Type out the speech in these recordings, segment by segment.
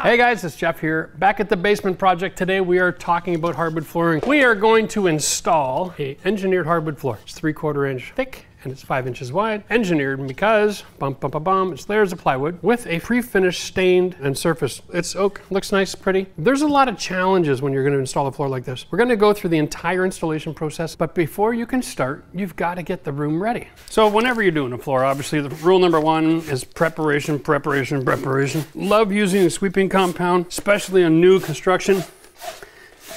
Hey guys, it's Jeff here, back at the basement project. Today we are talking about hardwood flooring. We are going to install a engineered hardwood floor. It's 3/4 inch thick and it's 5 inches wide. Engineered because, it's layers of plywood with a pre-finished stained and surface. It's oak, looks nice, pretty. There's a lot of challenges when you're gonna install a floor like this. We're gonna go through the entire installation process, but before you can start, you've gotta get the room ready. So whenever you're doing a floor, obviously the rule number one is preparation, preparation, preparation. Love using a sweeping compound, especially on new construction.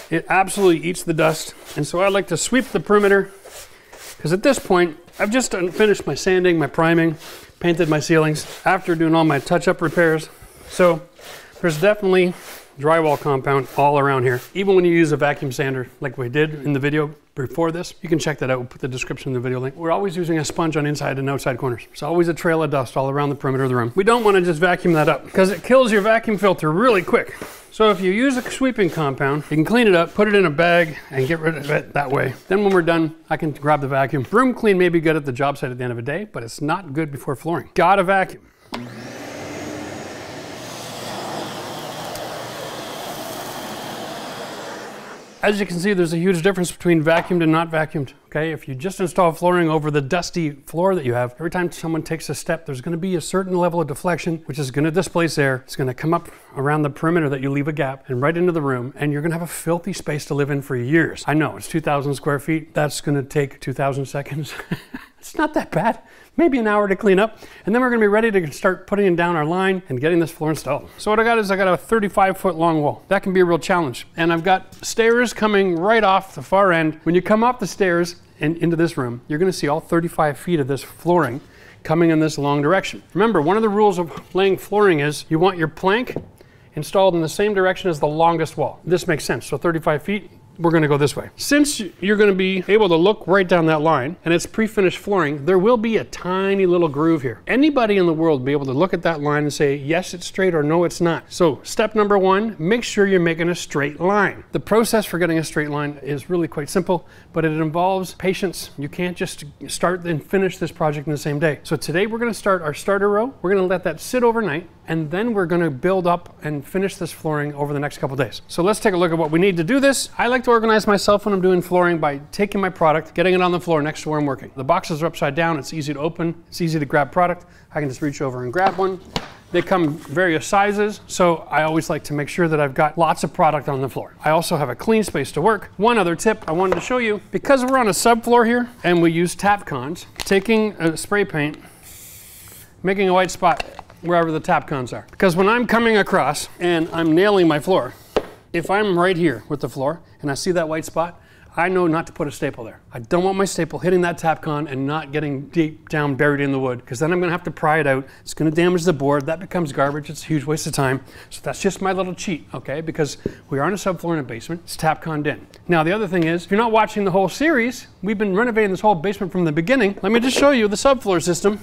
It absolutely eats the dust. And so I like to sweep the perimeter, because at this point, I've just finished my sanding, my priming, painted my ceilings after doing all my touch-up repairs. So there's definitely drywall compound all around here. Even when you use a vacuum sander like we did in the video before this, you can check that out. We'll put the description in the video link. We're always using a sponge on inside and outside corners. It's always a trail of dust all around the perimeter of the room. We don't want to just vacuum that up because it kills your vacuum filter really quick. So if you use a sweeping compound, you can clean it up, put it in a bag, and get rid of it that way. Then when we're done, I can grab the vacuum. Broom clean may be good at the job site at the end of the day, but it's not good before flooring. Gotta vacuum. As you can see, there's a huge difference between vacuumed and not vacuumed, okay? If you just install flooring over the dusty floor that you have, every time someone takes a step, there's gonna be a certain level of deflection, which is gonna displace air. It's gonna come up around the perimeter that you leave a gap and right into the room, and you're gonna have a filthy space to live in for years. I know, it's 2,000 square feet. That's gonna take 2,000 seconds. It's not that bad. Maybe an hour to clean up, and then we're gonna be ready to start putting down our line and getting this floor installed. So what I got is I got a 35-foot long wall. That can be a real challenge. And I've got stairs coming right off the far end. When you come up the stairs and into this room, you're gonna see all 35 feet of this flooring coming in this long direction. Remember, one of the rules of laying flooring is you want your plank installed in the same direction as the longest wall. This makes sense, so 35 feet, we're gonna go this way. Since you're gonna be able to look right down that line and it's pre-finished flooring, there will be a tiny little groove here. Anybody in the world will be able to look at that line and say, yes, it's straight or no, it's not. So step number one, make sure you're making a straight line. The process for getting a straight line is really quite simple, but it involves patience. You can't just start and finish this project in the same day. So today we're gonna start our starter row. We're gonna let that sit overnight, and then we're gonna build up and finish this flooring over the next couple days. So let's take a look at what we need to do this. I like to organize myself when I'm doing flooring by taking my product, getting it on the floor next to where I'm working. The boxes are upside down, it's easy to open, it's easy to grab product. I can just reach over and grab one. They come various sizes, so I always like to make sure that I've got lots of product on the floor. I also have a clean space to work. One other tip I wanted to show you, because we're on a subfloor here and we use tap cons, taking a spray paint, making a white spot wherever the tap cons are. Because when I'm coming across and I'm nailing my floor, if I'm right here with the floor and I see that white spot, I know not to put a staple there. I don't want my staple hitting that tap con and not getting deep down buried in the wood, because then I'm gonna have to pry it out. It's gonna damage the board. That becomes garbage. It's a huge waste of time. So that's just my little cheat, okay? Because we are on a subfloor in a basement. It's tap conned in. Now, the other thing is, if you're not watching the whole series, we've been renovating this whole basement from the beginning. Let me just show you the subfloor system.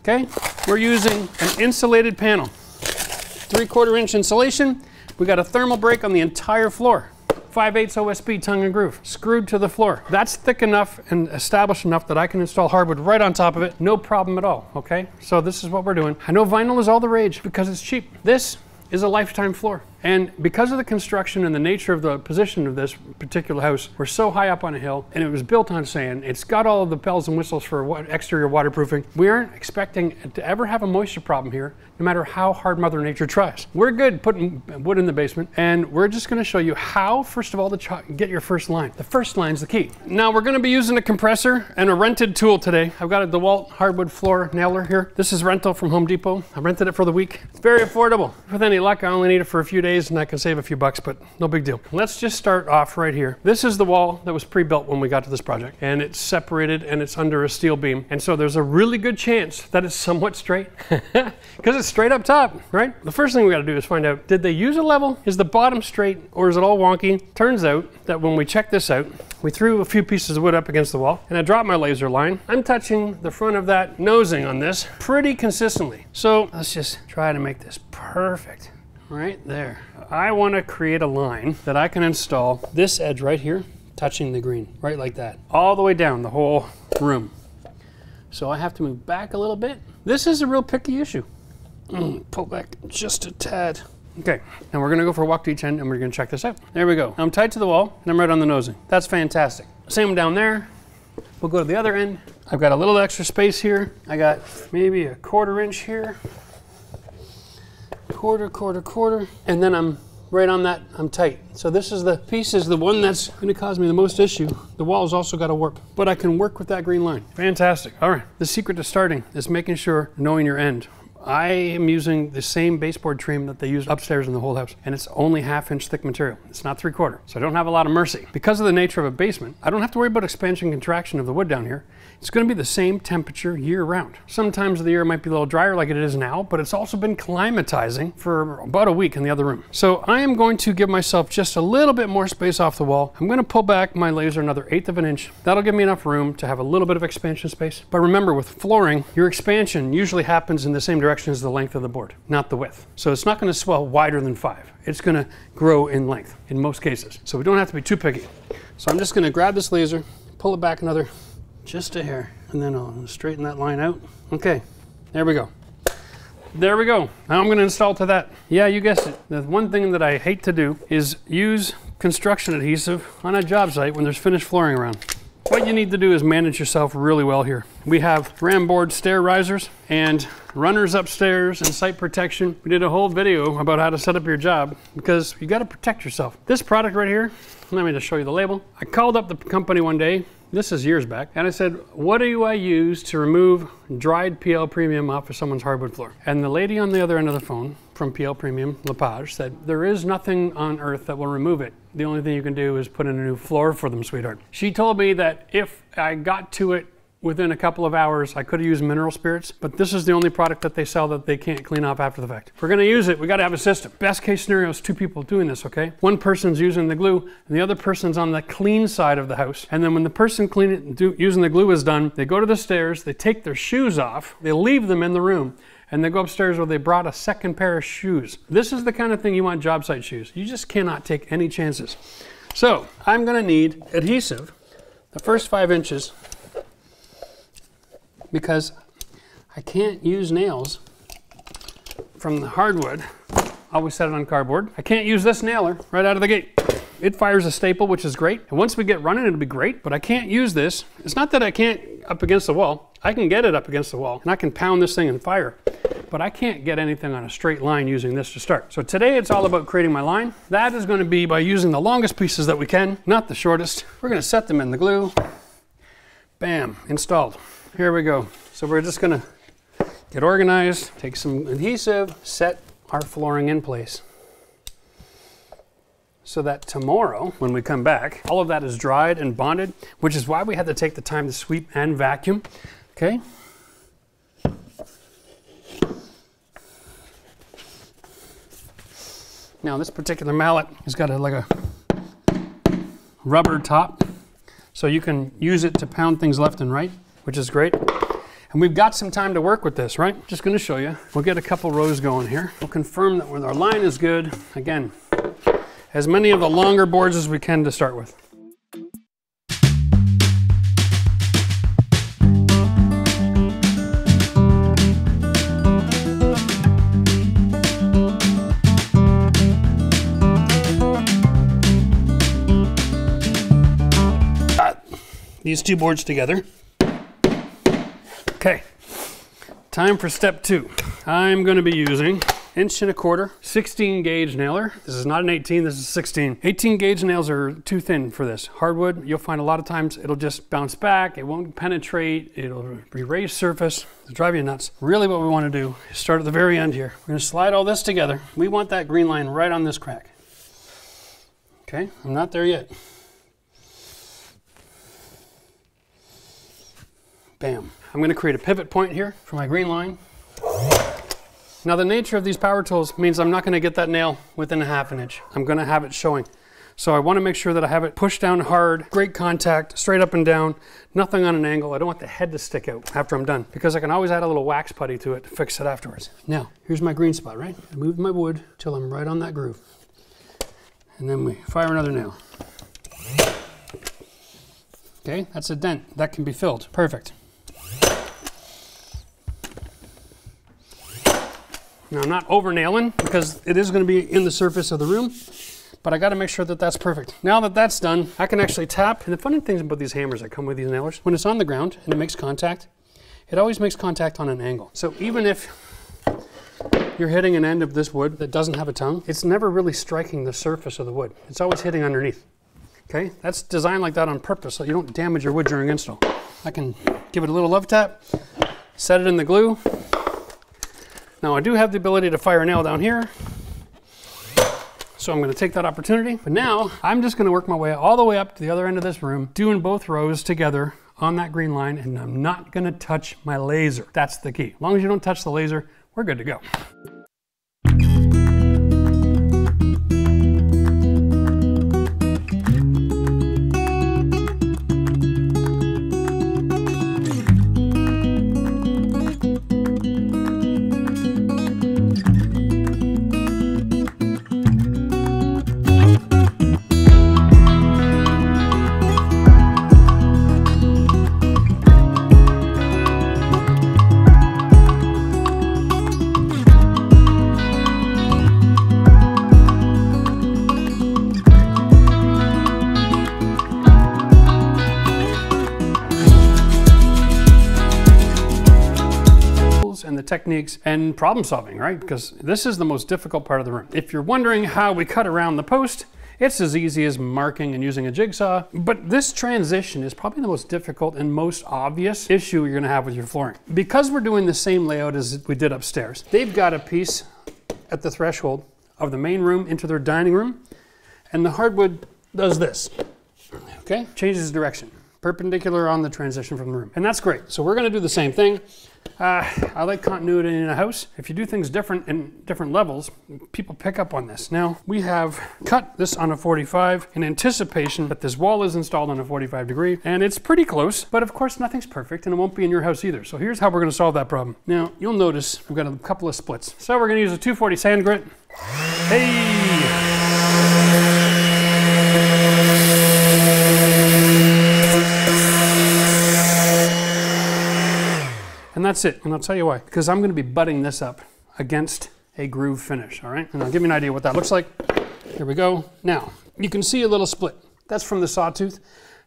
Okay, we're using an insulated panel. 3/4 inch insulation. We got a thermal break on the entire floor. 5/8 OSB tongue and groove, screwed to the floor. That's thick enough and established enough that I can install hardwood right on top of it, no problem at all, okay? So this is what we're doing. I know vinyl is all the rage because it's cheap. This is a lifetime floor. And because of the construction and the nature of the position of this particular house, we're so high up on a hill and it was built on sand. It's got all of the bells and whistles for exterior waterproofing. We aren't expecting to ever have a moisture problem here, no matter how hard Mother Nature tries. We're good putting wood in the basement, and we're just gonna show you how, first of all, to get your first line. The first line's the key. Now we're gonna be using a compressor and a rented tool today. I've got a DeWalt hardwood floor nailer here. This is rental from Home Depot. I rented it for the week. It's very affordable. With any luck, I only need it for a few days and I can save a few bucks, but no big deal. Let's just start off right here. This is the wall that was pre-built when we got to this project, and it's separated and it's under a steel beam. And so there's a really good chance that it's somewhat straight because it's straight up top, right? The first thing we got to do is find out, did they use a level? Is the bottom straight or is it all wonky? Turns out that when we checked this out, we threw a few pieces of wood up against the wall and I dropped my laser line. I'm touching the front of that nosing on this pretty consistently. So let's just try to make this perfect. Right there. I want to create a line that I can install this edge right here, touching the green, right like that, all the way down the whole room. So I have to move back a little bit. This is a real picky issue. Pull back just a tad. Okay, now we're gonna go for a walk to each end and we're gonna check this out. There we go. I'm tight to the wall and I'm right on the nosing. That's fantastic. Same down there. We'll go to the other end. I've got a little extra space here. I got maybe a 1/4 inch here. Quarter. And then I'm right on that, I'm tight. So this is the piece, is the one that's gonna cause me the most issue. The wall's also gotta work, but I can work with that green line. Fantastic. All right, the secret to starting is making sure, knowing your end. I am using the same baseboard trim that they use upstairs in the whole house, and it's only 1/2 inch thick material. It's not 3/4, so I don't have a lot of mercy. Because of the nature of a basement, I don't have to worry about expansion and contraction of the wood down here. It's going to be the same temperature year round. Sometimes of the year it might be a little drier like it is now, but it's also been climatizing for about a week in the other room. So I am going to give myself just a little bit more space off the wall. I'm going to pull back my laser another 1/8 of an inch. That'll give me enough room to have a little bit of expansion space. But remember, with flooring, your expansion usually happens in the same direction as the length of the board, not the width. So it's not going to swell wider than 5. It's going to grow in length in most cases. So we don't have to be too picky. So I'm just going to grab this laser, pull it back another just a hair, and then I'll straighten that line out. Okay, there we go. There we go. Now I'm going to install to that. Yeah, you guessed it. The one thing that I hate to do is use construction adhesive on a job site when there's finished flooring around. What you need to do is manage yourself really well here. We have ram board stair risers and runners upstairs and site protection. We did a whole video about how to set up your job because you got to protect yourself. This product right here, let me just show you the label. I called up the company one day, this is years back, and I said, what do I use to remove dried PL Premium off of someone's hardwood floor? And the lady on the other end of the phone from PL Premium, Lepage, said, there is nothing on earth that will remove it. The only thing you can do is put in a new floor for them, sweetheart. She told me that if I got to it within a couple of hours, I could have used mineral spirits, but this is the only product that they sell that they can't clean off after the fact. If we're gonna use it, we gotta have a system. Best case scenario is 2 people doing this, okay? One person's using the glue, and the other person's on the clean side of the house. And then when the person using the glue is done, they go to the stairs, they take their shoes off, they leave them in the room, and they go upstairs where they brought a second pair of shoes. This is the kind of thing you want job site shoes. You just cannot take any chances. So I'm gonna need adhesive, the first 5 inches, because I can't use nails from the hardwood. Always set it on cardboard. I can't use this nailer right out of the gate. It fires a staple, which is great. And once we get running, it'll be great, but I can't use this. It's not that I can't up against the wall. I can get it up against the wall and I can pound this thing and fire, but I can't get anything on a straight line using this to start. So today it's all about creating my line. That is going to be by using the longest pieces that we can, not the shortest. We're going to set them in the glue. Bam, installed. Here we go. So we're just gonna get organized, take some adhesive, set our flooring in place so that tomorrow when we come back, all of that is dried and bonded, which is why we had to take the time to sweep and vacuum. Okay. Now this particular mallet has got like a rubber top, so you can use it to pound things left and right, which is great. And we've got some time to work with this, right? Just gonna show you. We'll get a couple rows going here. We'll confirm that our line is good. Again, as many of the longer boards as we can to start with. Got these 2 boards together. Okay, time for step 2. I'm going to be using 1.25 inch 16 gauge nailer. This is not an 18, this is 16. 18 gauge nails are too thin for this. Hardwood, you'll find a lot of times it'll just bounce back, it won't penetrate, it'll erase surface, it'll drive you nuts. Really what we want to do is start at the very end here. We're going to slide all this together. We want that green line right on this crack. Okay, I'm not there yet. Bam. I'm going to create a pivot point here for my green line. Now the nature of these power tools means I'm not going to get that nail within a 1/2 inch. I'm going to have it showing. So I want to make sure that I have it pushed down hard, great contact, straight up and down, nothing on an angle. I don't want the head to stick out after I'm done because I can always add a little wax putty to it to fix it afterwards. Now, here's my green spot, right? I move my wood till I'm right on that groove. And then we fire another nail. Okay, that's a dent. That can be filled. Perfect. Now I'm not over nailing because it is going to be in the surface of the room, but I got to make sure that that's perfect. Now that that's done, I can actually tap. And the funny thing about these hammers that come with these nailers, when it's on the ground and it makes contact, it always makes contact on an angle. So even if you're hitting an end of this wood that doesn't have a tongue, it's never really striking the surface of the wood. It's always hitting underneath. Okay, that's designed like that on purpose so you don't damage your wood during install. I can give it a little love tap, set it in the glue. Now I do have the ability to fire a nail down here, so I'm going to take that opportunity. But now I'm just going to work my way all the way up to the other end of this room, doing both rows together on that green line, and I'm not going to touch my laser. That's the key. As long as you don't touch the laser, we're good to go. And the techniques and problem solving, right? Because this is the most difficult part of the room. If you're wondering how we cut around the post, it's as easy as marking and using a jigsaw, but this transition is probably the most difficult and most obvious issue you're gonna have with your flooring. Because we're doing the same layout as we did upstairs, they've got a piece at the threshold of the main room into their dining room, and the hardwood does this, okay? Changes direction, perpendicular on the transition from the room. And that's great. So we're gonna do the same thing. I like continuity in a house. If you do things different in different levels, people pick up on this. Now, we have cut this on a 45 in anticipation that this wall is installed on a 45 degree, and it's pretty close, but of course nothing's perfect, and it won't be in your house either. So here's how we're gonna solve that problem. Now, you'll notice we've got a couple of splits. So we're gonna use a 240 sand grit. Hey! And that's it, and I'll tell you why. Because I'm gonna be butting this up against a groove finish, all right? And I'll give you an idea what that looks like. Here we go. Now, you can see a little split. That's from the sawtooth.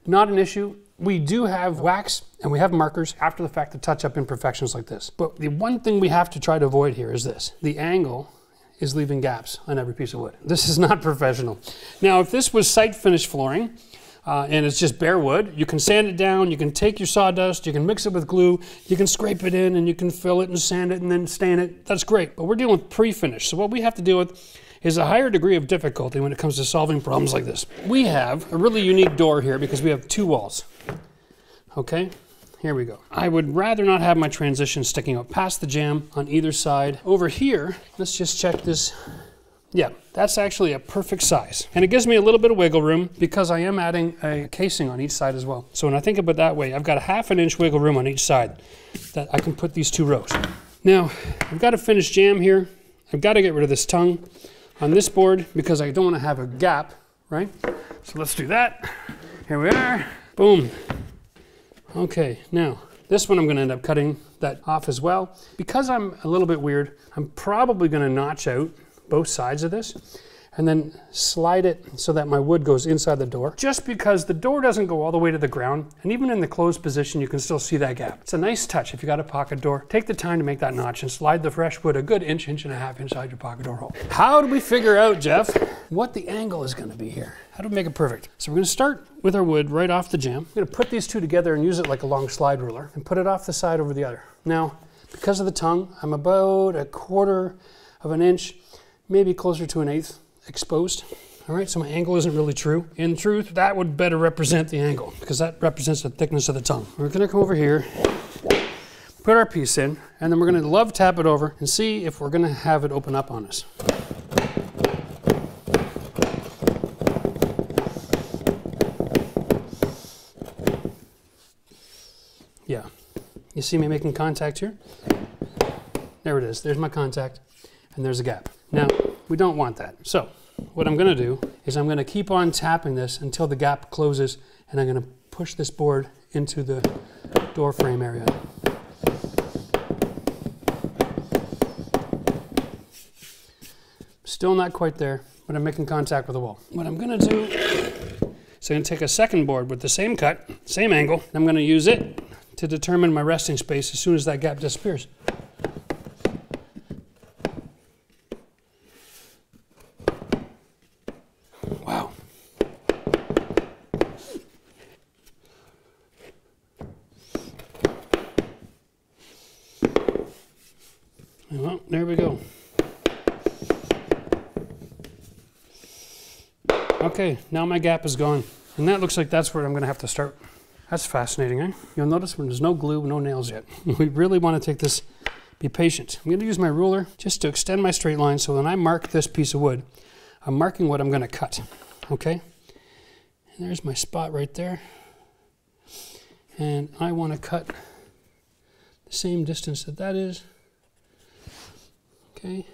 Not an issue. We do have wax and we have markers after the fact to touch up imperfections like this. But the one thing we have to try to avoid here is this. The angle is leaving gaps on every piece of wood. This is not professional. Now, if this was site finished flooring, and it's just bare wood, you can sand it down, you can take your sawdust, you can mix it with glue, you can scrape it in, and you can fill it and sand it and then stain it. That's great, but we're dealing with pre-finish. So what we have to deal with is a higher degree of difficulty when it comes to solving problems like this. We have a really unique door here because we have two walls. Okay, here we go. I would rather not have my transition sticking out past the jamb on either side. Over here, let's just check this. Yeah, that's actually a perfect size. And it gives me a little bit of wiggle room because I am adding a casing on each side as well. So when I think about it that way, I've got a ½ an inch wiggle room on each side that I can put these two rows. Now, I've got a finished jamb here. I've got to get rid of this tongue on this board because I don't want to have a gap, right? So let's do that. Here we are. Boom. Okay, now this one I'm going to end up cutting that off as well. Because I'm a little bit weird, I'm probably going to notch out both sides of this and then slide it so that my wood goes inside the door, just because the door doesn't go all the way to the ground, and even in the closed position you can still see that gap. It's a nice touch. If you got a pocket door, take the time to make that notch and slide the fresh wood a good inch, inch and a half inside your pocket door hole. How do we figure out, Jeff, what the angle is going to be here? How do we make it perfect? So we're going to start with our wood right off the jamb. I'm going to put these two together and use it like a long slide ruler and put it off the side over the other. Now, because of the tongue, I'm about 1/4 of an inch, maybe closer to 1/8 exposed. All right, so my angle isn't really true. In truth, that would better represent the angle because that represents the thickness of the tongue. We're gonna come over here, put our piece in, and then we're gonna love tap it over and see if we're gonna have it open up on us. Yeah, you see me making contact here? There it is, there's my contact, and there's a gap. Now, we don't want that. So, what I'm gonna do is I'm gonna keep on tapping this until the gap closes, and I'm gonna push this board into the door frame area. Still not quite there, but I'm making contact with the wall. What I'm gonna do is I'm gonna take a second board with the same cut, same angle, and I'm gonna use it to determine my resting space as soon as that gap disappears. Wow. Well, there we go. Okay, now my gap is gone. And that looks like that's where I'm gonna have to start. That's fascinating, eh? You'll notice when there's no glue, no nails yet. We really wanna take this, be patient. I'm gonna use my ruler just to extend my straight line so when I mark this piece of wood, I'm marking what I'm gonna cut, okay? And there's my spot right there. And I wanna cut the same distance that that is. Okay.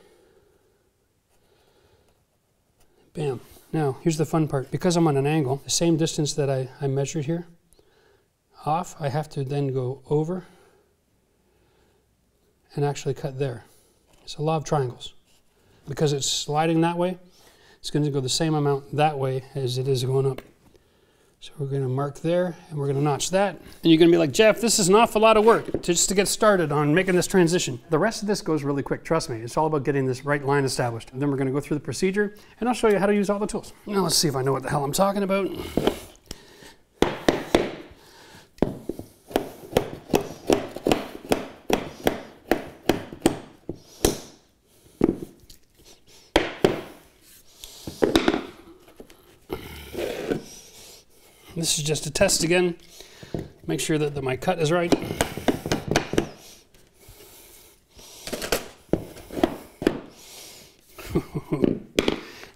Bam. Now, here's the fun part. Because I'm on an angle, the same distance that I measured here, off, I have to then go over and actually cut there. It's a law of triangles. Because it's sliding that way, it's going to go the same amount that way as it is going up. So we're going to mark there, and we're going to notch that. And you're going to be like, Jeff, this is an awful lot of work just to get started on making this transition. The rest of this goes really quick, trust me. It's all about getting this right line established. And then we're going to go through the procedure, and I'll show you how to use all the tools. Now let's see if I know what the hell I'm talking about. This is just a test again. Make sure that my cut is right.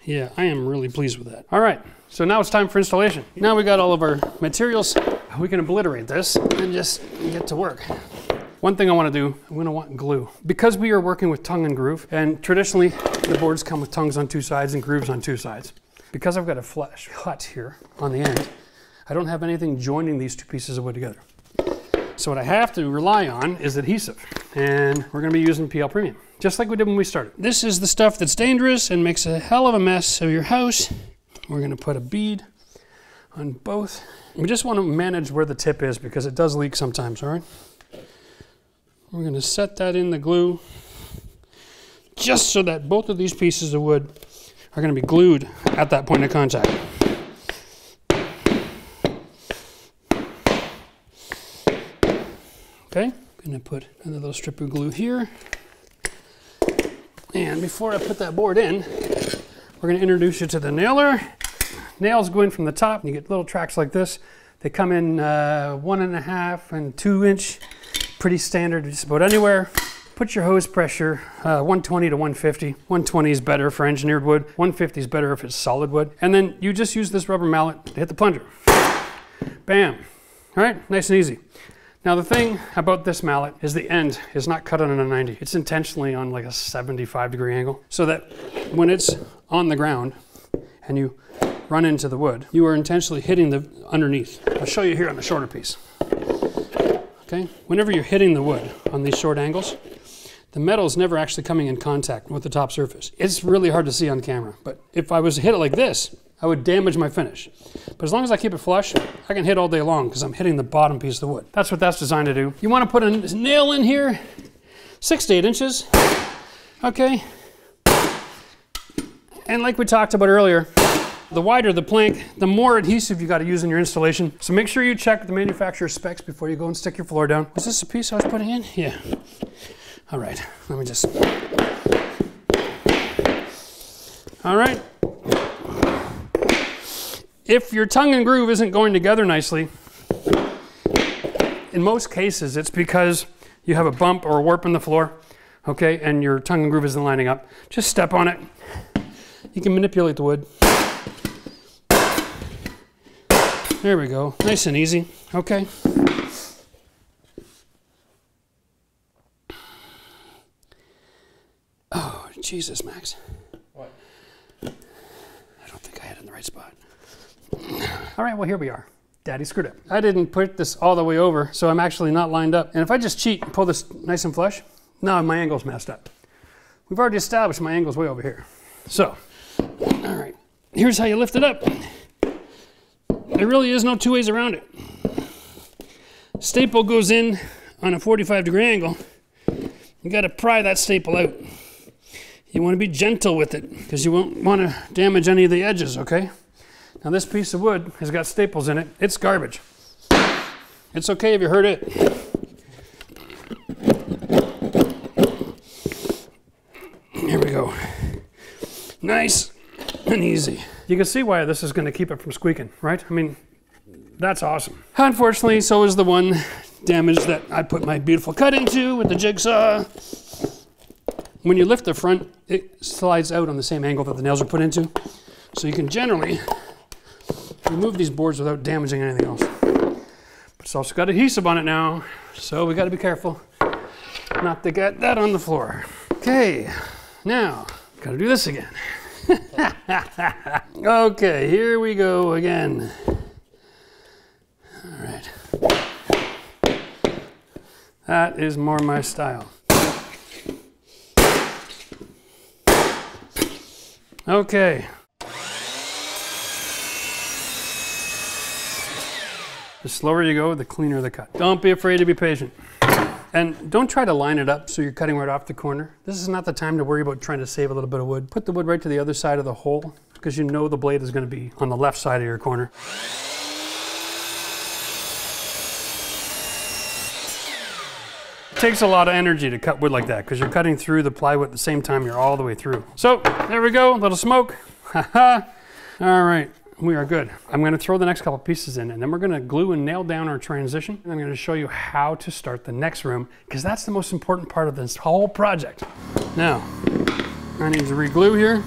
Yeah, I am really pleased with that. All right, so now it's time for installation. Now we got all of our materials. We can obliterate this and just get to work. One thing I want to do, I'm going to want glue. Because we are working with tongue and groove, and traditionally the boards come with tongues on two sides and grooves on two sides. Because I've got a flush cut here on the end, I don't have anything joining these two pieces of wood together. So what I have to rely on is adhesive. And we're going to be using PL Premium, just like we did when we started. This is the stuff that's dangerous and makes a hell of a mess of your house. We're going to put a bead on both. We just want to manage where the tip is because it does leak sometimes, all right? We're going to set that in the glue just so that both of these pieces of wood are going to be glued at that point of contact. Okay, I'm going to put another little strip of glue here. And before I put that board in, we're going to introduce you to the nailer. Nails go in from the top. You get little tracks like this. They come in 1.5 and 2 inch. Pretty standard just about anywhere. Put your hose pressure 120 to 150. 120 is better for engineered wood. 150 is better if it's solid wood. And then you just use this rubber mallet to hit the plunger. Bam. All right, nice and easy. Now the thing about this mallet is the end is not cut on a 90. It's intentionally on like a 75-degree angle so that when it's on the ground and you run into the wood, you are intentionally hitting the underneath. I'll show you here on the shorter piece. Okay, whenever you're hitting the wood on these short angles, the metal is never actually coming in contact with the top surface. It's really hard to see on camera, but if I was to hit it like this, I would damage my finish. But as long as I keep it flush, I can hit all day long because I'm hitting the bottom piece of the wood. That's what that's designed to do. You want to put a nail in here, 6 to 8 inches, okay? And like we talked about earlier, the wider the plank, the more adhesive you got to use in your installation. So make sure you check the manufacturer's specs before you go and stick your floor down. Was this a piece I was putting in? Yeah. All right, let me just. All right. If your tongue and groove isn't going together nicely, in most cases it's because you have a bump or a warp in the floor, okay, and your tongue and groove isn't lining up. Just step on it. You can manipulate the wood. There we go, nice and easy, okay. Oh, Jesus, Max. What? I don't think I had it in the right spot. All right, well, here we are. Daddy screwed up. I didn't put this all the way over, so I'm actually not lined up. And if I just cheat and pull this nice and flush, now my angle's messed up. We've already established my angle's way over here. So, all right, here's how you lift it up. There really is no two ways around it. Staple goes in on a 45-degree angle. You got to pry that staple out. You want to be gentle with it because you won't want to damage any of the edges, okay? Now this piece of wood has got staples in it. It's garbage. It's okay if you hurt it. Here we go. Nice and easy. You can see why this is going to keep it from squeaking, right? I mean, that's awesome. Unfortunately, so is the one damage that I put my beautiful cut into with the jigsaw. When you lift the front, it slides out on the same angle that the nails are put into. So you can generally remove these boards without damaging anything else. But it's also got adhesive on it now, so we got to be careful not to get that on the floor. Okay, now, got to do this again. Okay, here we go again. All right. That is more my style. Okay. The slower you go, the cleaner the cut. Don't be afraid to be patient. And don't try to line it up so you're cutting right off the corner. This is not the time to worry about trying to save a little bit of wood. Put the wood right to the other side of the hole because you know the blade is going to be on the left side of your corner. It takes a lot of energy to cut wood like that because you're cutting through the plywood at the same time you're all the way through. So there we go, a little smoke. Haha. All right, we are good. I'm going to throw the next couple pieces in and then we're going to glue and nail down our transition. And I'm going to show you how to start the next room because that's the most important part of this whole project. Now, I need to re-glue here.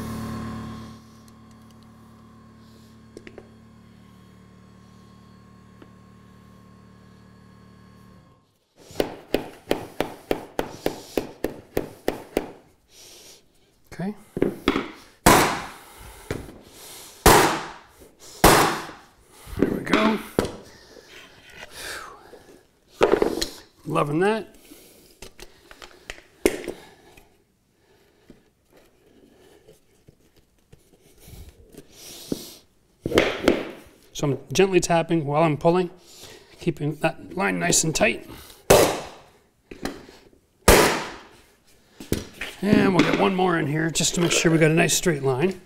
Okay. There we go. Loving that. So I'm gently tapping while I'm pulling, keeping that line nice and tight. And we'll get one more in here just to make sure we got a nice straight line.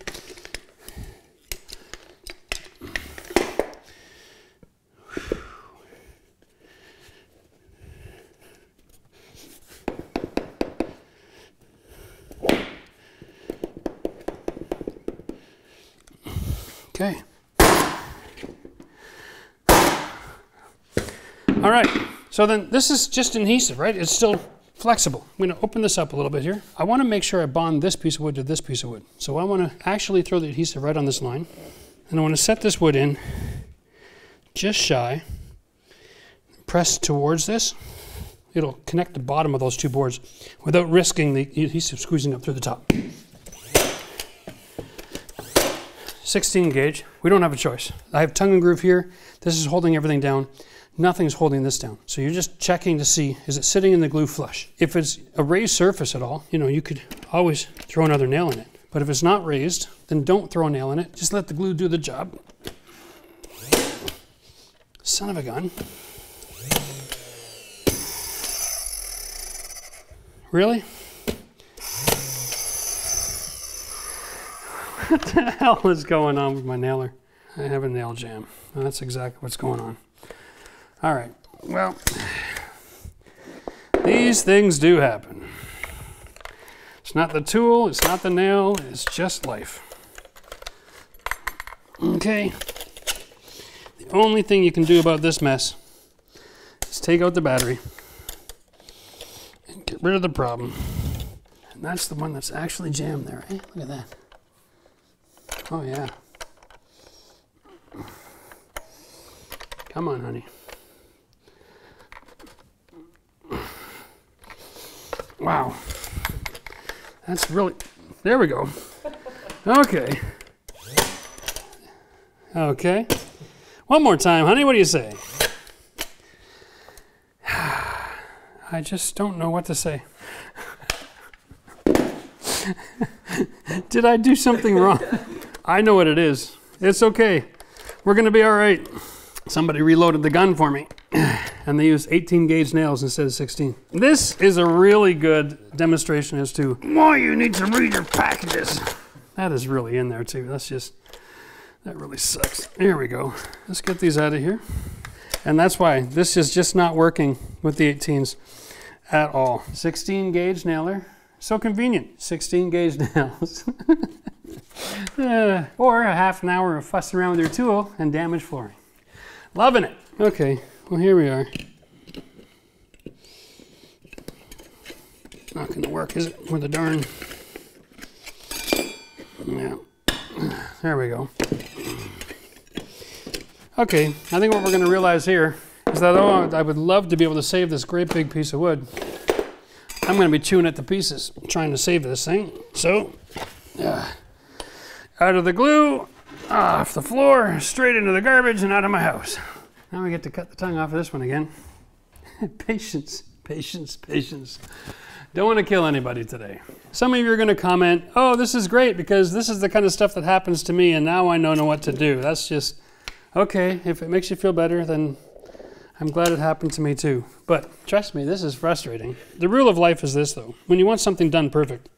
Okay. All right, so then this is just adhesive, right? It's still flexible. I'm going to open this up a little bit here. I want to make sure I bond this piece of wood to this piece of wood. So I want to actually throw the adhesive right on this line. And I want to set this wood in just shy. Press towards this. It'll connect the bottom of those two boards without risking the adhesive squeezing up through the top. 16 gauge. We don't have a choice. I have tongue and groove here. This is holding everything down. Nothing's holding this down. So you're just checking to see, is it sitting in the glue flush? If it's a raised surface at all, you know, you could always throw another nail in it. But if it's not raised, then don't throw a nail in it. Just let the glue do the job. Son of a gun. Really? What the hell is going on with my nailer? I have a nail jam. That's exactly what's going on. All right, well, these things do happen. It's not the tool, it's not the nail, it's just life. Okay, the only thing you can do about this mess is take out the battery and get rid of the problem. And that's the one that's actually jammed there, eh? Look at that. Oh yeah. Come on, honey. Wow, that's really, there we go. Okay. Okay. One more time, honey, what do you say? I just don't know what to say. Did I do something wrong? I know what it is. It's okay. We're gonna be all right. Somebody reloaded the gun for me and they used 18 gauge nails instead of 16. This is a really good demonstration as to why you need to read your packages. That is really in there too. That really sucks. Here we go. Let's get these out of here. And that's why this is just not working with the 18s at all. 16 gauge nailer. So convenient. 16 gauge nails. Or a half an hour of fussing around with your tool and damaged flooring. Loving it. Okay, well here we are. Not gonna work, is it? With the darn. Yeah. There we go. Okay, I think what we're gonna realize here is that I would love to be able to save this great big piece of wood. I'm gonna be chewing at the pieces, trying to save this thing. So, out of the glue, off the floor, straight into the garbage and out of my house. Now we get to cut the tongue off of this one again. Patience, patience, patience. Don't want to kill anybody today. Some of you are going to comment, oh, this is great because this is the kind of stuff that happens to me and now I don't know what to do. That's just, okay, if it makes you feel better, then I'm glad it happened to me too. But trust me, this is frustrating. The rule of life is this though. When you want something done perfect,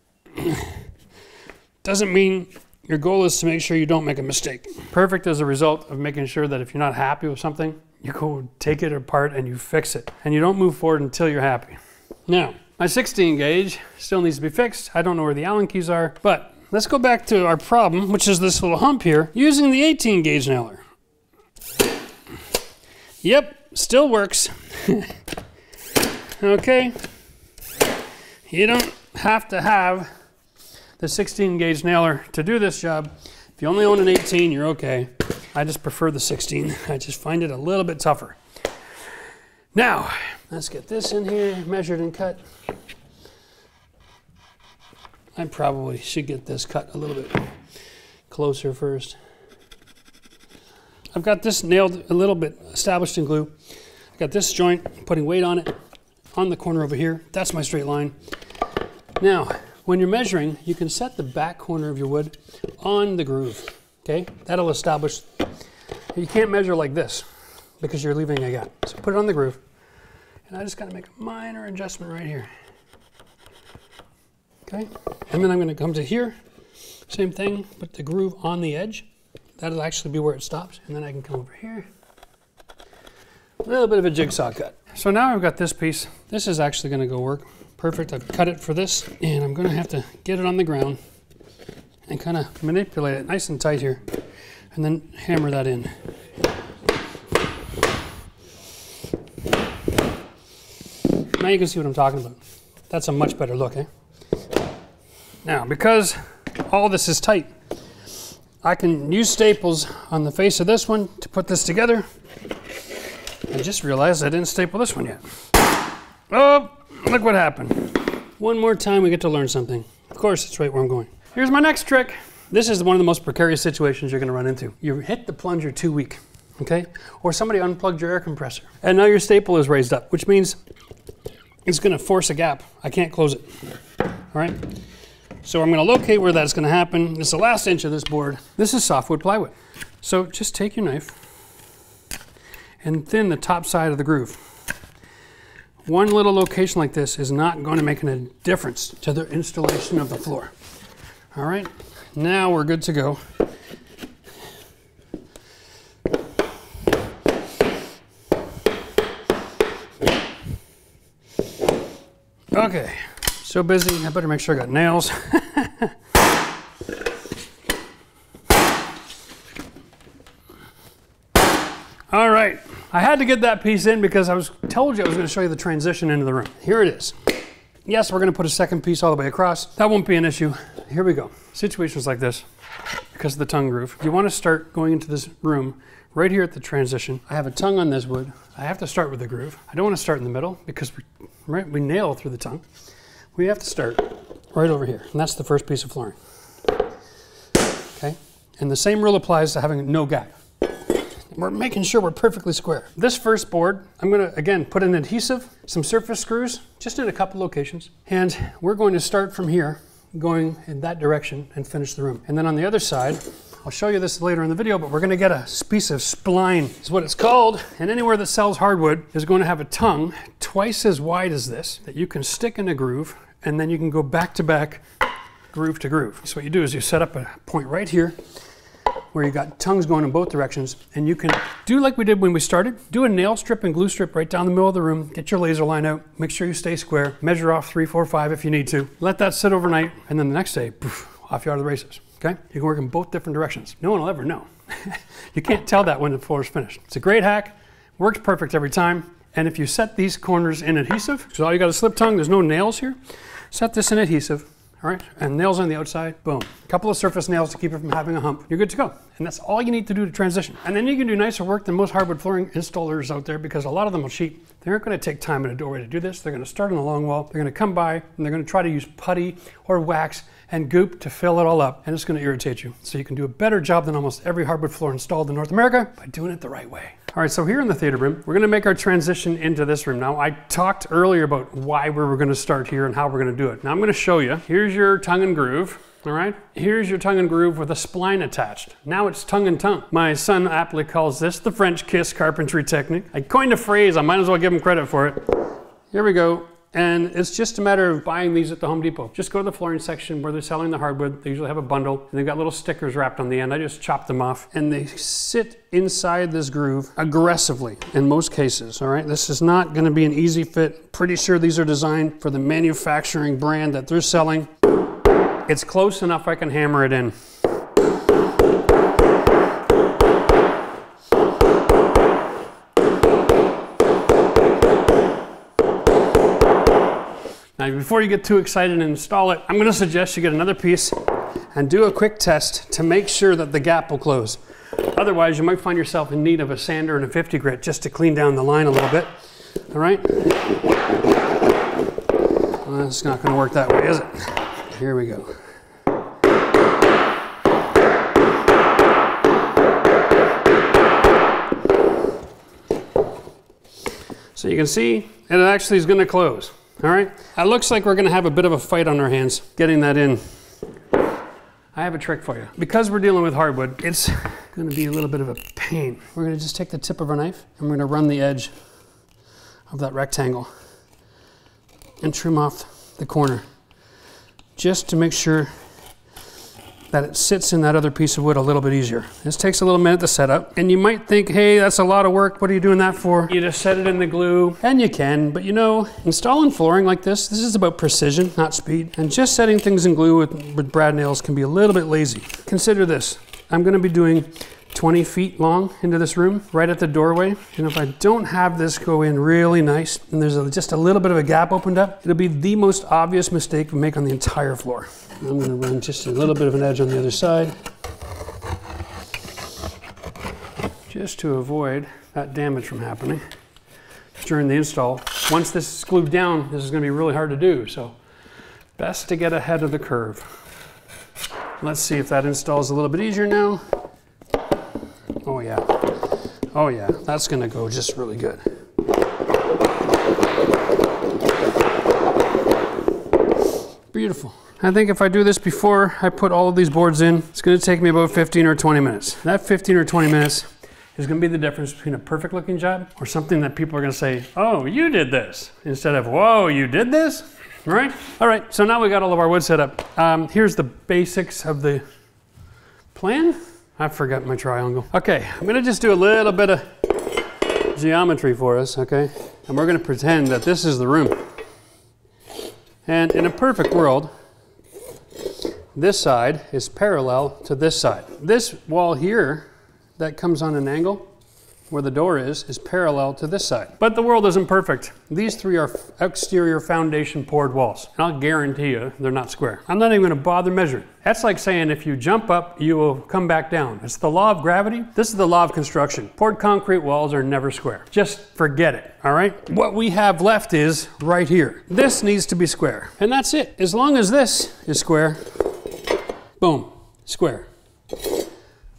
doesn't mean your goal is to make sure you don't make a mistake. Perfect is a result of making sure that if you're not happy with something, you go take it apart and you fix it. And you don't move forward until you're happy. Now, my 16 gauge still needs to be fixed. I don't know where the Allen keys are, but let's go back to our problem, which is this little hump here, using the 18 gauge nailer. Yep, still works. Okay. You don't have to have the 16 gauge nailer to do this job. If you only own an 18, you're okay. I just prefer the 16. I just find it a little bit tougher. Now, let's get this in here, measured and cut. I probably should get this cut a little bit closer first. I've got this nailed a little bit, established in glue. I've got this joint, putting weight on it, on the corner over here. That's my straight line. Now, when you're measuring, you can set the back corner of your wood on the groove, okay? That'll establish, you can't measure like this because you're leaving a gap. So put it on the groove. And I just gotta make a minor adjustment right here. Okay, and then I'm gonna come to here, same thing, put the groove on the edge. That'll actually be where it stops. And then I can come over here. A little bit of a jigsaw cut. So now I've got this piece. This is actually gonna go work. Perfect, I've cut it for this, and I'm gonna have to get it on the ground and kind of manipulate it nice and tight here, and then hammer that in. Now you can see what I'm talking about. That's a much better look, eh? Now, because all this is tight, I can use staples on the face of this one to put this together. I just realized I didn't staple this one yet. Oh! Look what happened. One more time we get to learn something. Of course, it's right where I'm going. Here's my next trick. This is one of the most precarious situations you're gonna run into. You hit the plunger too weak, okay? Or somebody unplugged your air compressor. And now your staple is raised up, which means it's gonna force a gap. I can't close it, all right? So I'm gonna locate where that's gonna happen. This is the last inch of this board. This is softwood plywood. So just take your knife and thin the top side of the groove. One little location like this is not going to make a difference to the installation of the floor. All right, now we're good to go. Okay, so busy, I better make sure I got nails. All right, I had to get that piece in because I told you I was going to show you the transition into the room. Here it is. Yes, we're going to put a second piece all the way across. That won't be an issue. Here we go. Situations like this, because of the tongue groove. You want to start going into this room right here at the transition. I have a tongue on this wood. I have to start with the groove. I don't want to start in the middle because we nail through the tongue. We have to start right over here, and that's the first piece of flooring. Okay, and the same rule applies to having no gap. We're making sure we're perfectly square. This first board, I'm gonna, again, put an adhesive, some surface screws, just in a couple locations. And we're going to start from here going in that direction and finish the room. And then on the other side, I'll show you this later in the video, but we're gonna get a piece of spline, is what it's called. And anywhere that sells hardwood is going to have a tongue twice as wide as this that you can stick in a groove, and then you can go back to back, groove to groove. So what you do is you set up a point right here where you got tongues going in both directions, and you can do like we did when we started. Do a nail strip and glue strip right down the middle of the room, get your laser line out, make sure you stay square, measure off 3, 4, 5 if you need to. Let that sit overnight, and then the next day, poof, off you are to the races, okay? You can work in both different directions. No one will ever know. You can't tell that when the floor is finished. It's a great hack, works perfect every time, and if you set these corners in adhesive, so all you got is slip tongue, there's no nails here, set this in adhesive, all right, and nails on the outside, boom. A couple of surface nails to keep it from having a hump. You're good to go. And that's all you need to do to transition. And then you can do nicer work than most hardwood flooring installers out there, because a lot of them will cheat. They aren't gonna take time in a doorway to do this. They're gonna start on the long wall. They're gonna come by and they're gonna try to use putty or wax and goop to fill it all up, and it's gonna irritate you. So you can do a better job than almost every hardwood floor installed in North America by doing it the right way. All right, so here in the theater room, we're gonna make our transition into this room. Now, I talked earlier about why we were gonna start here and how we're gonna do it. Now I'm gonna show you. Here's your tongue and groove, all right? Here's your tongue and groove with a spline attached. Now it's tongue and tongue. My son aptly calls this the French kiss carpentry technique. I coined a phrase, I might as well give him credit for it. Here we go. And it's just a matter of buying these at the Home Depot. Just go to the flooring section where they're selling the hardwood. They usually have a bundle, and they've got little stickers wrapped on the end. I just chopped them off, and they sit inside this groove aggressively in most cases, all right? This is not gonna be an easy fit. Pretty sure these are designed for the manufacturing brand that they're selling. It's close enough I can hammer it in. Now, before you get too excited and install it, I'm gonna suggest you get another piece and do a quick test to make sure that the gap will close. Otherwise, you might find yourself in need of a sander and a 50 grit just to clean down the line a little bit, all right? Well, it's not gonna work that way, is it? Here we go. So you can see it actually is gonna close. All right, it looks like we're gonna have a bit of a fight on our hands getting that in. I have a trick for you. Because we're dealing with hardwood, it's gonna be a little bit of a pain. We're gonna just take the tip of our knife and we're gonna run the edge of that rectangle and trim off the corner, just to make sure that it sits in that other piece of wood a little bit easier. This takes a little minute to set up, and you might think, hey, that's a lot of work, what are you doing that for? You just set it in the glue, and you can, but you know, installing flooring like this is about precision, not speed, and just setting things in glue with brad nails can be a little bit lazy. Consider this, I'm gonna be doing 20 feet long into this room, right at the doorway, and if I don't have this go in really nice, and there's just a little bit of a gap opened up, it'll be the most obvious mistake we make on the entire floor. I'm gonna run just a little bit of an edge on the other side, just to avoid that damage from happening during the install. Once this is glued down, this is gonna be really hard to do, so best to get ahead of the curve. Let's see if that installs a little bit easier now. Oh yeah, oh yeah, that's gonna go just really good. Beautiful. I think if I do this before I put all of these boards in, it's gonna take me about 15 or 20 minutes. That 15 or 20 minutes is gonna be the difference between a perfect looking job or something that people are gonna say, oh, you did this, instead of, whoa, you did this? Right? All right, so now we got all of our wood set up. Here's the basics of the plan. I forgot my triangle. Okay, I'm gonna just do a little bit of geometry for us, okay? And we're gonna pretend that this is the room. And in a perfect world, this side is parallel to this side. This wall here that comes on an angle where the door is parallel to this side. But the world isn't perfect. These three are exterior foundation poured walls. And I'll guarantee you they're not square. I'm not even gonna bother measuring. That's like saying if you jump up, you will come back down. It's the law of gravity. This is the law of construction. Poured concrete walls are never square. Just forget it, all right? What we have left is right here. This needs to be square. And that's it. As long as this is square, boom, square.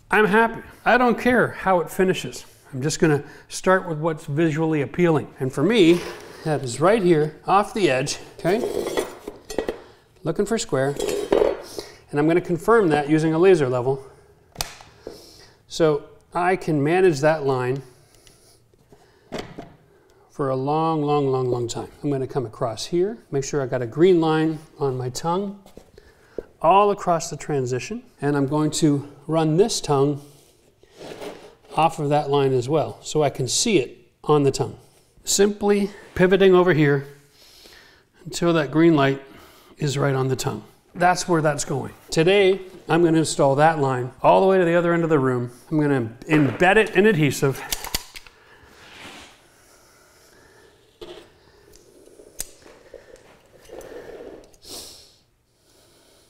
I'm happy. I don't care how it finishes. I'm just gonna start with what's visually appealing. And for me, that is right here, off the edge, okay? Looking for square. And I'm going to confirm that using a laser level. So I can manage that line for a long, long, long, long time. I'm going to come across here, make sure I got a green line on my tongue, all across the transition. And I'm going to run this tongue off of that line as well, so I can see it on the tongue. Simply pivoting over here until that green light is right on the tongue. That's where that's going. Today, I'm going to install that line all the way to the other end of the room. I'm going to embed it in adhesive.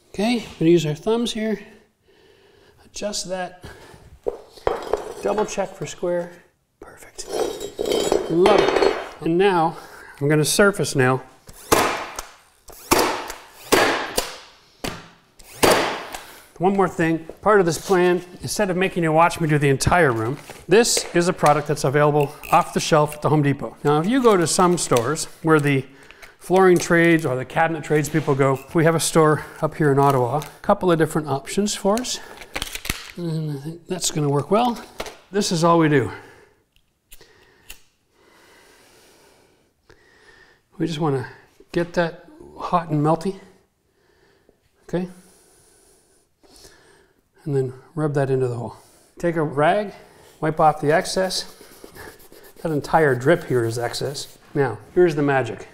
Okay, I'm going to use our thumbs here. Adjust that. Double check for square. Perfect. Love it. And now, I'm going to surface nail. One more thing, part of this plan, instead of making you watch me do the entire room, this is a product that's available off the shelf at the Home Depot. Now, if you go to some stores where the flooring trades or the cabinet trades people go, we have a store up here in Ottawa. A couple of different options for us. And I think that's going to work well. This is all we do. We just want to get that hot and melty. Okay? And then rub that into the hole. Take a rag, wipe off the excess. That entire drip here is excess. Now, here's the magic.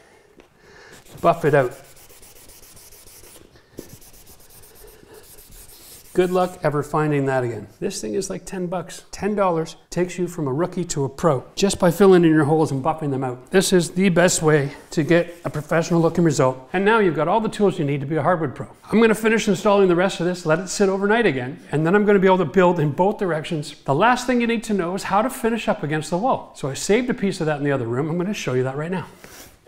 Buff it out. Good luck ever finding that again. This thing is like 10 bucks. $10 takes you from a rookie to a pro just by filling in your holes and buffing them out. This is the best way to get a professional looking result. And now you've got all the tools you need to be a hardwood pro. I'm gonna finish installing the rest of this, let it sit overnight again, and then I'm gonna be able to build in both directions. The last thing you need to know is how to finish up against the wall. So I saved a piece of that in the other room. I'm gonna show you that right now.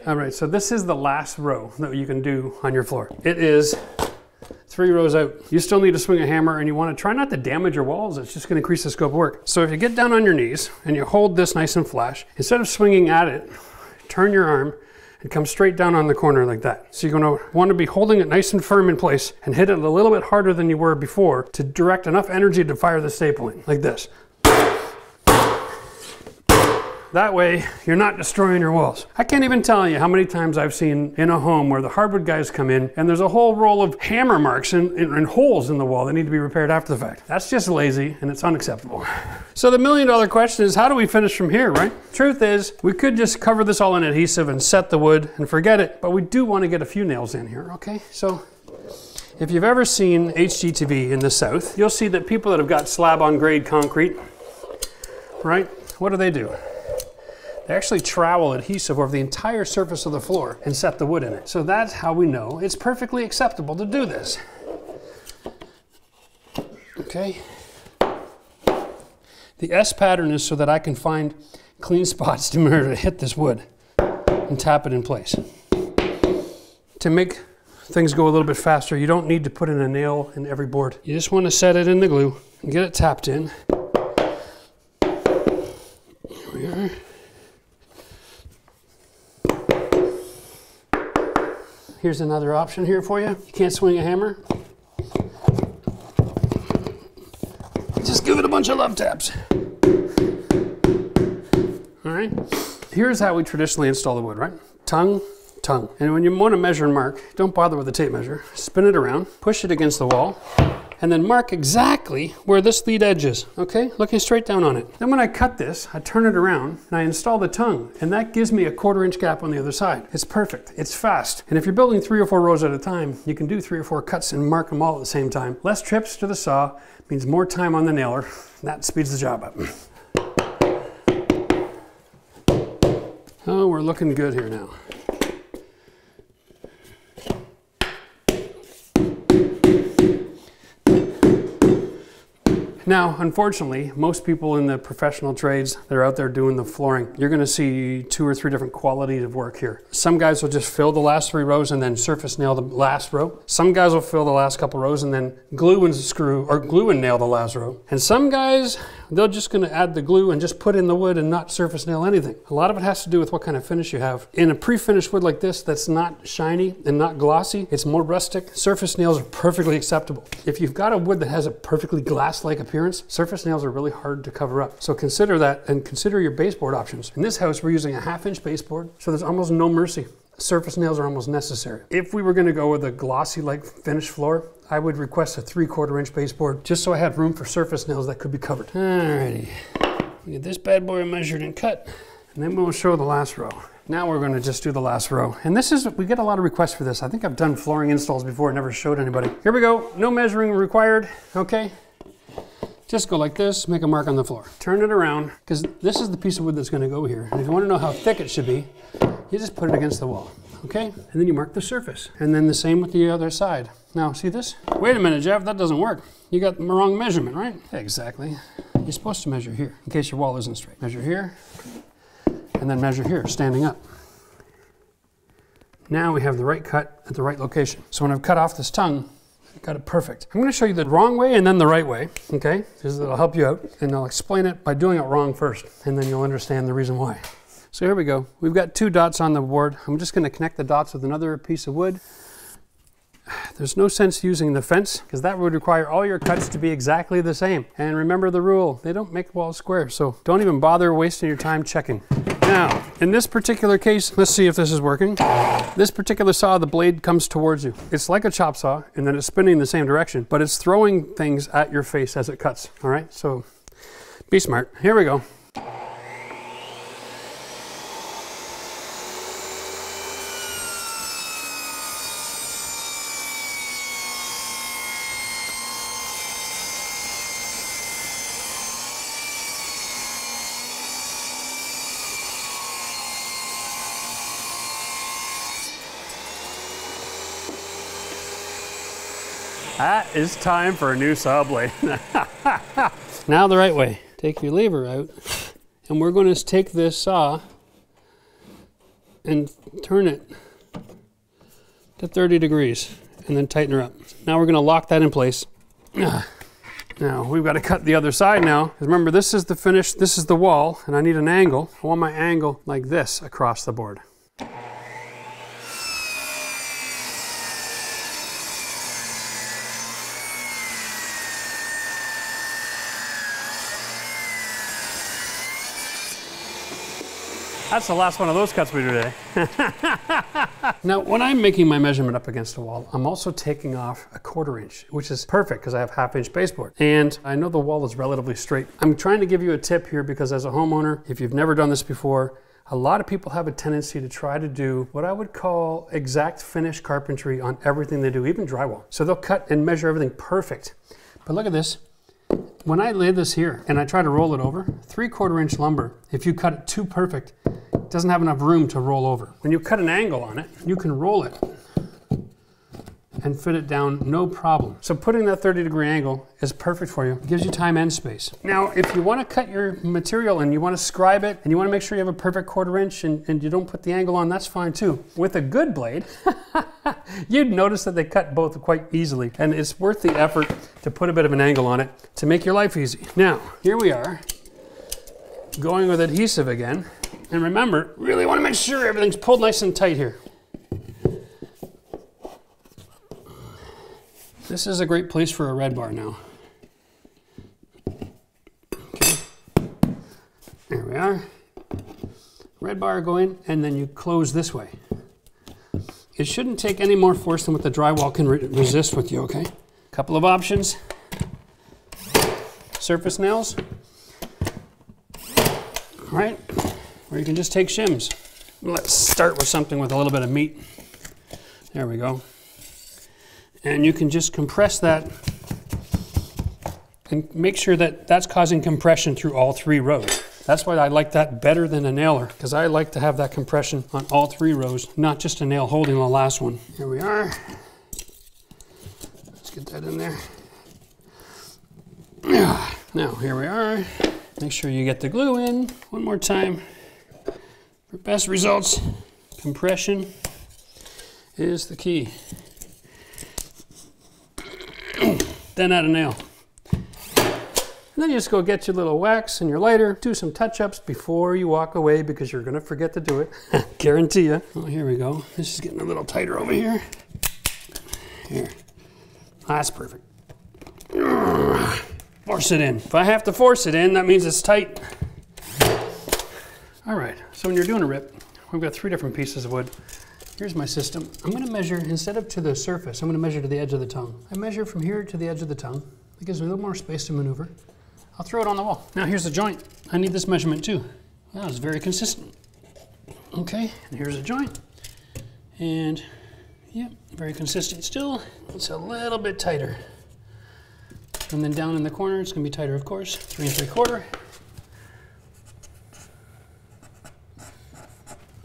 All right, so this is the last row that you can do on your floor. It is 3 rows out. You still need to swing a hammer, and you want to try not to damage your walls. It's just going to increase the scope of work. So if you get down on your knees and you hold this nice and flush, instead of swinging at it, turn your arm and come straight down on the corner like that. So you're going to want to be holding it nice and firm in place and hit it a little bit harder than you were before to direct enough energy to fire the staple in, like this. That way, you're not destroying your walls. I can't even tell you how many times I've seen in a home where the hardwood guys come in and there's a whole roll of hammer marks and holes in the wall that need to be repaired after the fact. That's just lazy and it's unacceptable. So the million-dollar question is, how do we finish from here, right? Truth is, we could just cover this all in adhesive and set the wood and forget it, but we do want to get a few nails in here, okay? So if you've ever seen HGTV in the South, you'll see that people that have got slab-on-grade concrete, right? What do? They actually trowel adhesive over the entire surface of the floor and set the wood in it. So that's how we know it's perfectly acceptable to do this. Okay. The S pattern is so that I can find clean spots to hit this wood and tap it in place. To make things go a little bit faster, you don't need to put in a nail in every board. You just want to set it in the glue and get it tapped in. Here we are. Here's another option here for you. You can't swing a hammer. Just give it a bunch of love taps. All right. Here's how we traditionally install the wood, right? Tongue, tongue. And when you want to measure and mark, don't bother with the tape measure. Spin it around, push it against the wall, and then mark exactly where this lead edge is, okay? Looking straight down on it. Then when I cut this, I turn it around and I install the tongue, and that gives me a 1/4 inch gap on the other side. It's perfect, it's fast. And if you're building 3 or 4 rows at a time, you can do 3 or 4 cuts and mark them all at the same time. Less trips to the saw means more time on the nailer. That speeds the job up. Oh, we're looking good here now. Now, unfortunately, most people in the professional trades that are out there doing the flooring, you're gonna see 2 or 3 different qualities of work here. Some guys will just fill the last 3 rows and then surface nail the last row. Some guys will fill the last couple rows and then glue and nail the last row. And some guys they're just gonna add the glue and just put in the wood and not surface nail anything. A lot of it has to do with what kind of finish you have. In a pre-finished wood like this that's not shiny and not glossy, it's more rustic, surface nails are perfectly acceptable. If you've got a wood that has a perfectly glass-like appearance, surface nails are really hard to cover up. So consider that and consider your baseboard options. In this house, we're using a 1/2-inch baseboard, so there's almost no mercy. Surface nails are almost necessary. If we were gonna go with a glossy-like finished floor, I would request a 3/4-inch baseboard, just so I had room for surface nails that could be covered. Alrighty, we get this bad boy measured and cut, and then we'll show the last row. Now we're gonna just do the last row. And this is, we get a lot of requests for this. I think I've done flooring installs before, never showed anybody. Here we go, no measuring required, okay? Just go like this, make a mark on the floor. Turn it around, because this is the piece of wood that's gonna go here. And if you wanna know how thick it should be, you just put it against the wall, okay? And then you mark the surface. And then the same with the other side. Now, see this? Wait a minute, Jeff, that doesn't work. You got the wrong measurement, right? Exactly. You're supposed to measure here, in case your wall isn't straight. Measure here, and then measure here, standing up. Now we have the right cut at the right location. So when I've cut off this tongue, got it perfect. I'm going to show you the wrong way and then the right way, okay? Because it'll help you out, and I'll explain it by doing it wrong first, and then you'll understand the reason why. So here we go. We've got 2 dots on the board. I'm just going to connect the dots with another piece of wood. There's no sense using the fence, because that would require all your cuts to be exactly the same. And remember the rule, they don't make walls square, so don't even bother wasting your time checking. Now, in this particular case, let's see if this is working. This particular saw, the blade comes towards you. It's like a chop saw, and then it's spinning in the same direction, but it's throwing things at your face as it cuts, all right? So be smart. Here we go. That is time for a new saw blade. Now the right way. Take your lever out, and we're going to take this saw and turn it to 30 degrees and then tighten her up. Now we're going to lock that in place. Now we've got to cut the other side now. Remember, this is the finish, this is the wall, and I need an angle. I want my angle like this across the board. That's the last one of those cuts we do today. Now, when I'm making my measurement up against the wall, I'm also taking off a 1/4 inch, which is perfect because I have 1/2-inch baseboard. And I know the wall is relatively straight. I'm trying to give you a tip here because as a homeowner, if you've never done this before, a lot of people have a tendency to try to do what I would call exact finish carpentry on everything they do, even drywall. So they'll cut and measure everything perfect. But look at this. When I lay this here and I try to roll it over, 3/4 inch lumber, if you cut it too perfect, it doesn't have enough room to roll over. When you cut an angle on it, you can roll it and fit it down no problem. So putting that 30-degree angle is perfect for you. It gives you time and space. Now, if you want to cut your material and you want to scribe it and you want to make sure you have a perfect 1/4 inch and you don't put the angle on, that's fine too. With a good blade, you'd notice that they cut both quite easily, and it's worth the effort to put a bit of an angle on it to make your life easy. Now, here we are, going with adhesive again. And remember, really want to make sure everything's pulled nice and tight here. This is a great place for a red bar now. Okay. There we are. Red bar going, and then you close this way. It shouldn't take any more force than what the drywall can resist with you, okay? Couple of options. Surface nails. All right. Or you can just take shims. Let's start with something with a little bit of meat. There we go. And you can just compress that and make sure that that's causing compression through all 3 rows. That's why I like that better than a nailer, because I like to have that compression on all 3 rows, not just a nail holding the last one. Here we are. Let's get that in there. Now, here we are. Make sure you get the glue in one more time. For best results, compression is the key. Then add a nail. And then you just go get your little wax and your lighter, do some touch-ups before you walk away because you're gonna forget to do it. Guarantee you. Oh, here we go. This is getting a little tighter over here. Here. That's perfect. Force it in. If I have to force it in, that means it's tight. All right, so when you're doing a rip, we've got 3 different pieces of wood. Here's my system. I'm gonna measure, instead of to the surface, I'm gonna measure to the edge of the tongue. I measure from here to the edge of the tongue. That gives me a little more space to maneuver. I'll throw it on the wall. Now here's the joint. I need this measurement too. That was very consistent. Okay, and here's a joint. And yep, very consistent still. It's a little bit tighter. And then down in the corner, it's gonna be tighter, of course, 3 3/4.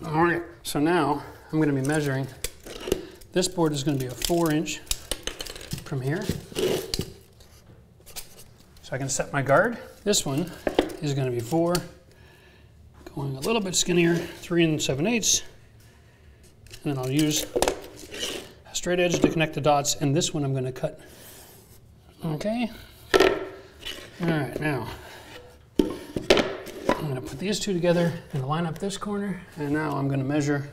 All right, so now I'm gonna be measuring. This board is gonna be a 4-inch from here. So I can set my guard. This one is gonna be 4, going a little bit skinnier, 3 7/8. And then I'll use a straight edge to connect the dots, and this one I'm gonna cut. Okay. All right, now I'm gonna put these 2 together and line up this corner. And now I'm gonna measure,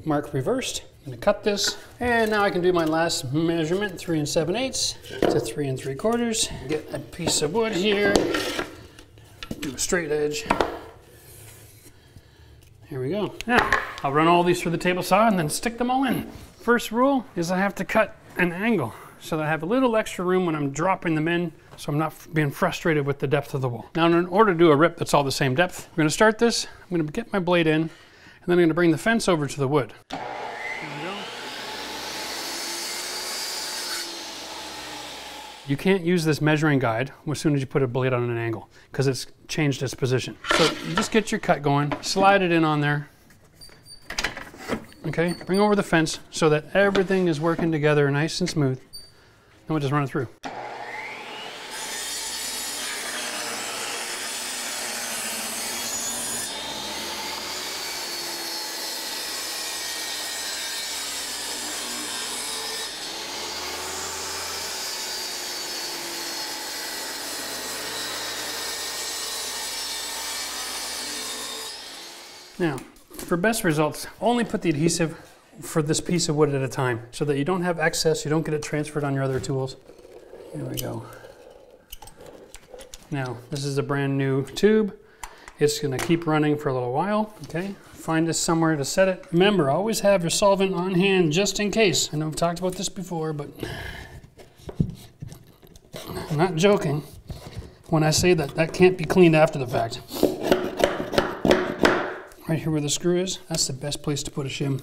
mark reversed. I'm gonna cut this. And now I can do my last measurement, 3 7/8 to 3 3/4. Get a piece of wood here, do a straight edge. Here we go. Now, I'll run all these through the table saw and then stick them all in. First rule is I have to cut an angle so that I have a little extra room when I'm dropping them in, so I'm not being frustrated with the depth of the wall. Now, in order to do a rip that's all the same depth, I'm gonna start this, I'm gonna get my blade in, and then I'm gonna bring the fence over to the wood. There we go. You can't use this measuring guide as soon as you put a blade on an angle, because it's changed its position. So you just get your cut going, slide it in on there. Okay, bring over the fence so that everything is working together nice and smooth. Then we'll just run it through. Now, for best results, only put the adhesive for this piece of wood at a time so that you don't have excess, you don't get it transferred on your other tools. Here we go. Now, this is a brand new tube. It's gonna keep running for a little while, okay? Find us somewhere to set it. Remember, always have your solvent on hand just in case. I know I've talked about this before, but I'm not joking when I say that that can't be cleaned after the fact. Right here where the screw is, that's the best place to put a shim.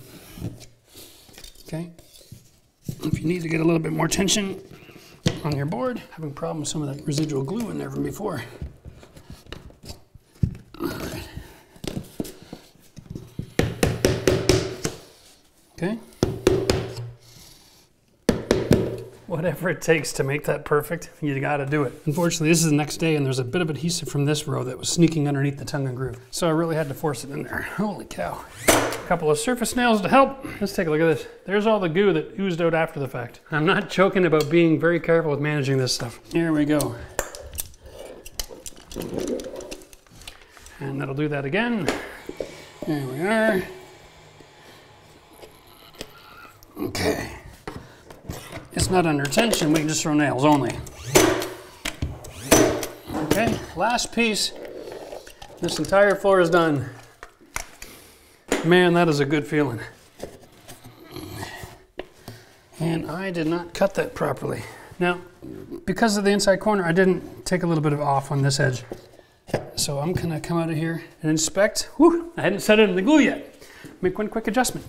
Okay? If you need to get a little bit more tension on your board, having a problem with some of that residual glue in there from before. All right. Okay? Whatever it takes to make that perfect, you gotta do it. Unfortunately, this is the next day and there's a bit of adhesive from this row that was sneaking underneath the tongue and groove. So I really had to force it in there. Holy cow. A couple of surface nails to help. Let's take a look at this. There's all the goo that oozed out after the fact. I'm not joking about being very careful with managing this stuff. Here we go. And that'll do that again. Here we are. Okay. It's not under tension, we can just throw nails only. Okay, last piece. This entire floor is done. Man, that is a good feeling. And I did not cut that properly. Now, because of the inside corner, I didn't take a little bit of off on this edge. So I'm gonna come out of here and inspect. Whew, I hadn't set it in the glue yet. Make one quick adjustment.